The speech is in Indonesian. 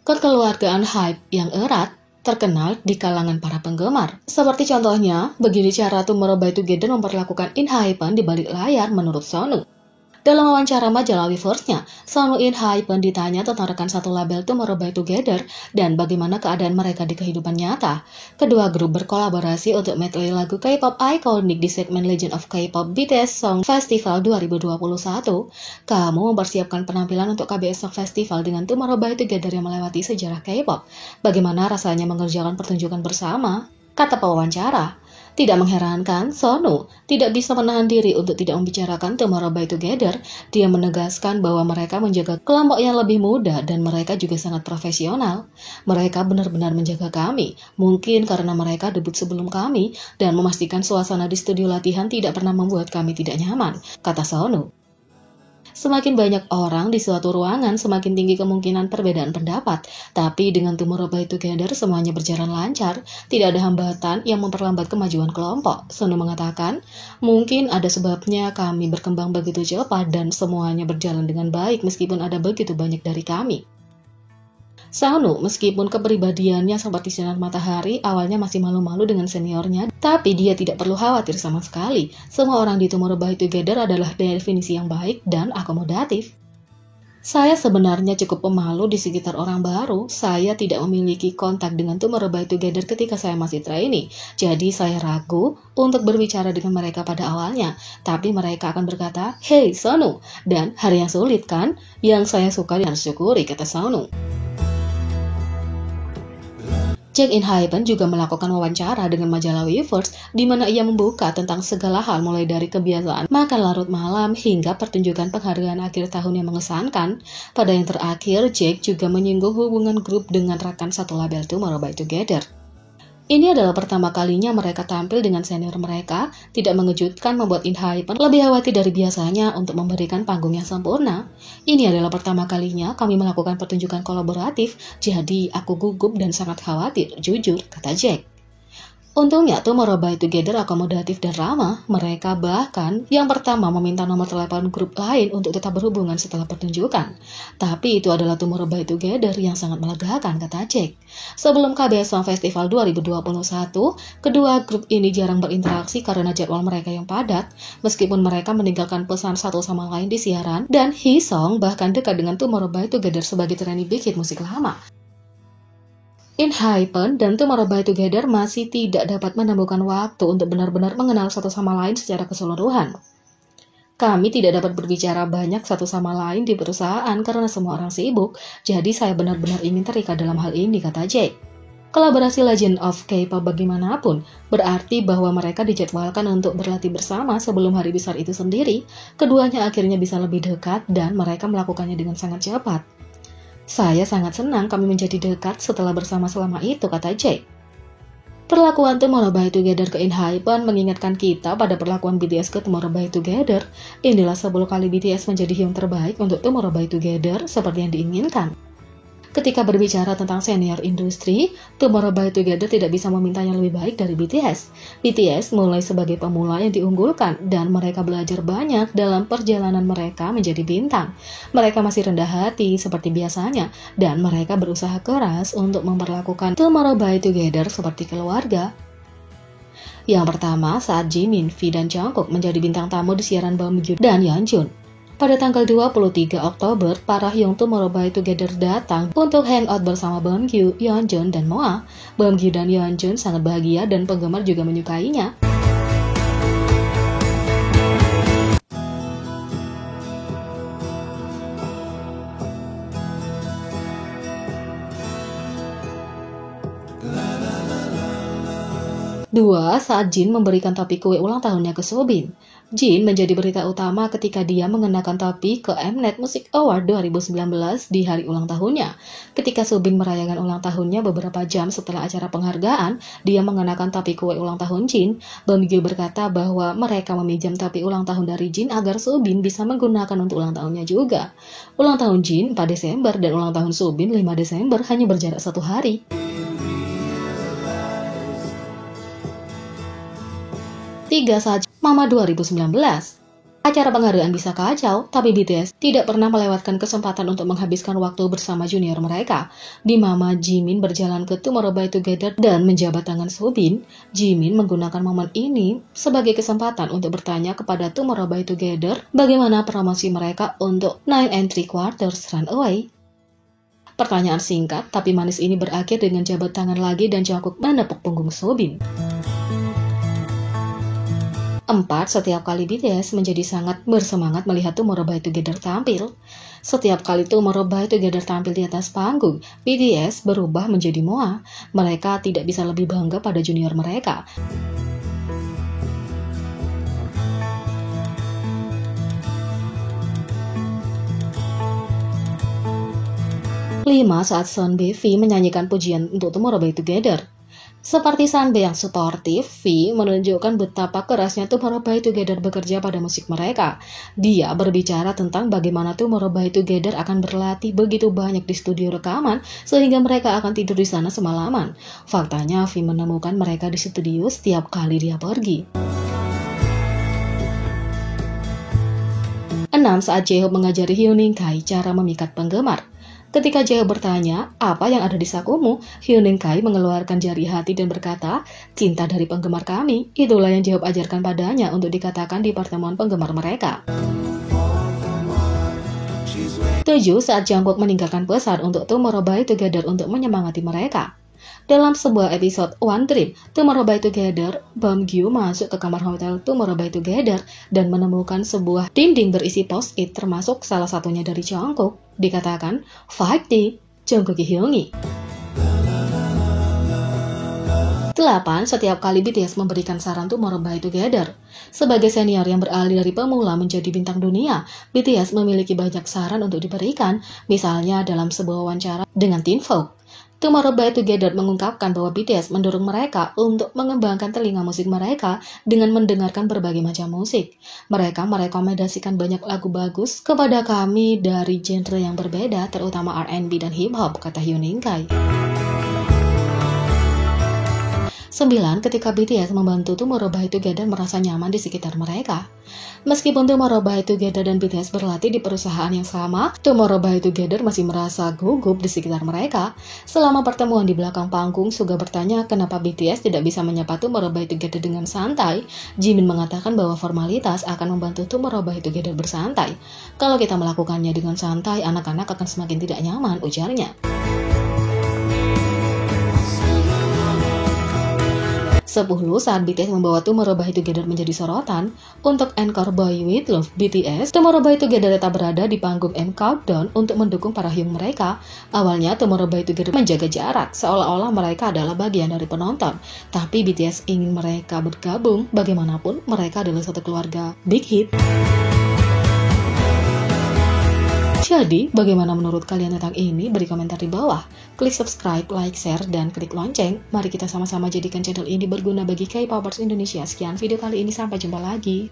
Kekeluargaan hype yang erat terkenal di kalangan para penggemar. Seperti contohnya, begini cara Tomorrow by Together memperlakukan In-hypen di balik layar menurut Sonu. Dalam wawancara majalah Weverse-nya, Sonu In-hypen ditanya tentang rekan satu label Tomorrow by Together dan bagaimana keadaan mereka di kehidupan nyata. Kedua grup berkolaborasi untuk medley lagu K-pop ikonik di segmen Legend of K-pop BTS Song Festival 2021. Kamu mempersiapkan penampilan untuk KBS Song Festival dengan Tomorrow by Together yang melewati sejarah K-pop. Bagaimana rasanya mengerjakan pertunjukan bersama? Kata pewawancara. Tidak mengherankan, Sonu tidak bisa menahan diri untuk tidak membicarakan Tomorrow by Together. Dia menegaskan bahwa mereka menjaga kelompok yang lebih muda dan mereka juga sangat profesional. Mereka benar-benar menjaga kami, mungkin karena mereka debut sebelum kami dan memastikan suasana di studio latihan tidak pernah membuat kami tidak nyaman, kata Sonu. Semakin banyak orang di suatu ruangan, semakin tinggi kemungkinan perbedaan pendapat. Tapi dengan Tomorrow by Together semuanya berjalan lancar, tidak ada hambatan yang memperlambat kemajuan kelompok. Sonu mengatakan, mungkin ada sebabnya kami berkembang begitu cepat dan semuanya berjalan dengan baik meskipun ada begitu banyak dari kami. Sonu, meskipun kepribadiannya seperti sinar matahari, awalnya masih malu-malu dengan seniornya, tapi dia tidak perlu khawatir sama sekali. Semua orang di Tomorrow by Together adalah definisi yang baik dan akomodatif. Saya sebenarnya cukup pemalu di sekitar orang baru. Saya tidak memiliki kontak dengan Tomorrow by Together ketika saya masih trainee. Jadi saya ragu untuk berbicara dengan mereka pada awalnya. Tapi mereka akan berkata, "Hey Sonu," dan hari yang sulit kan? Yang saya suka dan syukuri, kata Sonu. Jack In-hypen juga melakukan wawancara dengan majalah Weverse di mana ia membuka tentang segala hal mulai dari kebiasaan makan larut malam hingga pertunjukan penghargaan akhir tahun yang mengesankan. Pada yang terakhir, Jack juga menyinggung hubungan grup dengan rekan satu label Tomorrow by Together. Ini adalah pertama kalinya mereka tampil dengan senior mereka, tidak mengejutkan membuat In-hypen lebih khawatir dari biasanya untuk memberikan panggung yang sempurna. Ini adalah pertama kalinya kami melakukan pertunjukan kolaboratif, jadi aku gugup dan sangat khawatir, jujur, kata Jack. Untungnya Tomorrow by Together akomodatif dan ramah. Mereka bahkan yang pertama meminta nomor telepon grup lain untuk tetap berhubungan setelah pertunjukan. Tapi itu adalah Tomorrow by Together yang sangat melegakan, kata Jack. Sebelum KBS Song Festival 2021, kedua grup ini jarang berinteraksi karena jadwal mereka yang padat. Meskipun mereka meninggalkan pesan satu sama lain di siaran, dan Hee-sung bahkan dekat dengan Tomorrow by Together sebagai trainee big hit musik lama. In-hypen dan Tomorrow by Together masih tidak dapat menemukan waktu untuk benar-benar mengenal satu sama lain secara keseluruhan. Kami tidak dapat berbicara banyak satu sama lain di perusahaan karena semua orang sibuk, jadi saya benar-benar ingin terikat dalam hal ini, kata Jack. Kolaborasi Legend of K-pop bagaimanapun berarti bahwa mereka dijadwalkan untuk berlatih bersama sebelum hari besar itu sendiri. Keduanya akhirnya bisa lebih dekat dan mereka melakukannya dengan sangat cepat. Saya sangat senang kami menjadi dekat setelah bersama selama itu, kata Jack. Perlakuan Tomorrow by Together ke In-hypen mengingatkan kita pada perlakuan BTS ke Tomorrow by Together. Inilah 10 kali BTS menjadi yang terbaik untuk Tomorrow by Together seperti yang diinginkan. Ketika berbicara tentang senior industri, Tomorrow by Together tidak bisa meminta yang lebih baik dari BTS. BTS mulai sebagai pemula yang diunggulkan dan mereka belajar banyak dalam perjalanan mereka menjadi bintang. Mereka masih rendah hati seperti biasanya dan mereka berusaha keras untuk memperlakukan Tomorrow by Together seperti keluarga. Yang pertama, saat Jimin, V, dan Jungkook menjadi bintang tamu di siaran Beomgyu dan Yeonjun. Pada tanggal 23 Oktober, para Hyung Tomorrow by Together datang untuk hangout bersama Beomgyu, Yeonjun, dan Moa. Beomgyu dan Yeonjun sangat bahagia dan penggemar juga menyukainya. Dua, saat Jin memberikan topi kue ulang tahunnya ke Soobin. Jin menjadi berita utama ketika dia mengenakan topi ke Mnet Music Award 2019 di hari ulang tahunnya. Ketika Soobin merayakan ulang tahunnya beberapa jam setelah acara penghargaan, dia mengenakan topi kue ulang tahun Jin. Beomgyu berkata bahwa mereka meminjam topi ulang tahun dari Jin agar Soobin bisa menggunakan untuk ulang tahunnya juga. Ulang tahun Jin 4 Desember dan ulang tahun Soobin 5 Desember hanya berjarak 1 hari. 3 saja Mama 2019. Acara penghargaan bisa kacau, tapi BTS tidak pernah melewatkan kesempatan untuk menghabiskan waktu bersama junior mereka. Di Mama Jimin berjalan ke Tomorrow by Together dan menjabat tangan Soobin, Jimin menggunakan momen ini sebagai kesempatan untuk bertanya kepada Tomorrow by Together bagaimana promosi mereka untuk 9 3/4 Runaway. Pertanyaan singkat tapi manis ini berakhir dengan jabat tangan lagi dan Jungkook menepuk punggung Soobin. 4. Setiap kali BTS menjadi sangat bersemangat melihat Tomorrow by Together tampil. Setiap kali Tomorrow by Together tampil di atas panggung, BTS berubah menjadi moa. Mereka tidak bisa lebih bangga pada junior mereka. 5. Saat Sunbae V menyanyikan pujian untuk Tomorrow by Together. Seperti Sunbae yang suportif, V menunjukkan betapa kerasnya Tomorrow by Together bekerja pada musik mereka. Dia berbicara tentang bagaimana Tomorrow by Together akan berlatih begitu banyak di studio rekaman sehingga mereka akan tidur di sana semalaman. Faktanya, V menemukan mereka di studio setiap kali dia pergi. 6. Saat Jaehoop mengajari Hyunin Kai cara memikat penggemar. Ketika Jaehoop bertanya, apa yang ada di sakumu? Hyunin Kai mengeluarkan jari hati dan berkata, cinta dari penggemar kami. Itulah yang Jaehoop ajarkan padanya untuk dikatakan di pertemuan penggemar mereka. 7. Saat Jungkook meninggalkan pesan untuk Tomorrow by Together untuk menyemangati mereka. Dalam sebuah episode One Dream, Tomorrow by Together, Beomgyu masuk ke kamar hotel Tomorrow by Together dan menemukan sebuah dinding berisi post-it termasuk salah satunya dari Jungkook. Dikatakan, 5D, Jungkook Hyungi. 8. Setiap kali BTS memberikan saran Tomorrow by Together. Sebagai senior yang beralih dari pemula menjadi bintang dunia, BTS memiliki banyak saran untuk diberikan, misalnya dalam sebuah wawancara dengan Teen Vogue. Tomorrow by Together mengungkapkan bahwa BTS mendorong mereka untuk mengembangkan telinga musik mereka dengan mendengarkan berbagai macam musik. Mereka merekomendasikan banyak lagu bagus kepada kami dari genre yang berbeda, terutama R&B dan hip hop, kata Hyunin Kai. 9. Ketika BTS membantu Tomorrow by Together merasa nyaman di sekitar mereka. Meskipun Tomorrow by Together dan BTS berlatih di perusahaan yang sama, Tomorrow by Together masih merasa gugup di sekitar mereka. Selama pertemuan di belakang panggung, Suga bertanya kenapa BTS tidak bisa menyapa Tomorrow by Together dengan santai. Jimin mengatakan bahwa formalitas akan membantu Tomorrow by Together bersantai. Kalau kita melakukannya dengan santai, anak-anak akan semakin tidak nyaman, ujarnya. 10. Saat BTS membawa Tomorrow by Together menjadi sorotan, untuk Encore Boy With Love BTS, Tomorrow by Together tetap berada di panggung M Countdown untuk mendukung para hyung mereka. Awalnya Tomorrow by Together menjaga jarak, seolah-olah mereka adalah bagian dari penonton. Tapi BTS ingin mereka bergabung, bagaimanapun mereka adalah satu keluarga Big Hit. Jadi, bagaimana menurut kalian tentang ini? Beri komentar di bawah. Klik subscribe, like, share, dan klik lonceng. Mari kita sama-sama jadikan channel ini berguna bagi K-popers Indonesia. Sekian video kali ini, sampai jumpa lagi.